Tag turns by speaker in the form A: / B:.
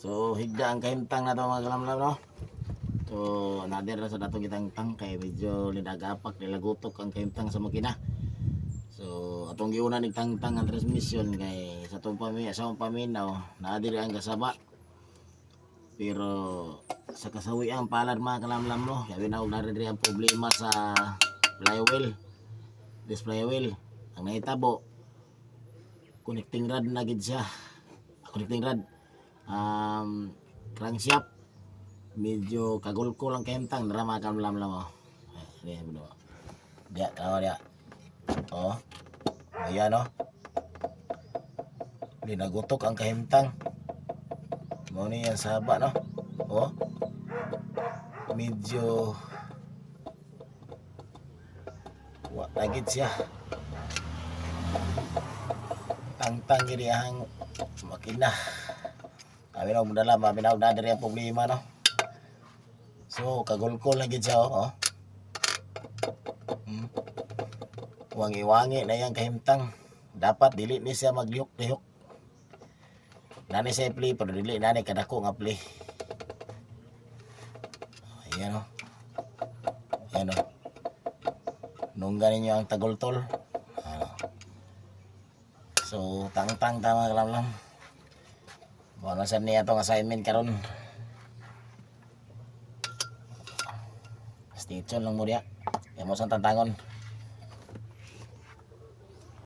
A: So higda ang kahimtang na to mga kalamlam no. So nadir na sa datong kitang tangkay medyo lidagapak nilagutok ang kahimtang sa makina. So atong giuna ni tangtang ang transmission kay sa tong paminaw nadir ang kasaba. Pero sa kasawi ang palad mga kalamlam no. Kaya naog na rin ang problema sa flywheel. This flywheel ang nahitabo connecting rod na gid siya. Connecting rod crankshaft medyo kagulko lang kahimtang drama kalamlam mo. Ayan mo. Dia tawa dia. Oh. Ayan oh. Dinagutok ang kahimtang. Mo ni yan saba no. Oh. Medyo wa lagit siya. Tangtang gini ang makina. Kami na mudala, kami na dari ang problema no. So kagulko lagi siya oh. Wangi-wangi na yang kahimtang. Dapat dili ni siya maglihok-lihok. Nani siya play pero dili nani kadako nga play. Ayan oh. Ayan oh. Nungga ninyo ang tagultol. So tangtang tama kalamlam. Wala sa niya itong assignment karon. Stay tuned lang mo diya. Kaya mo sang tantangon.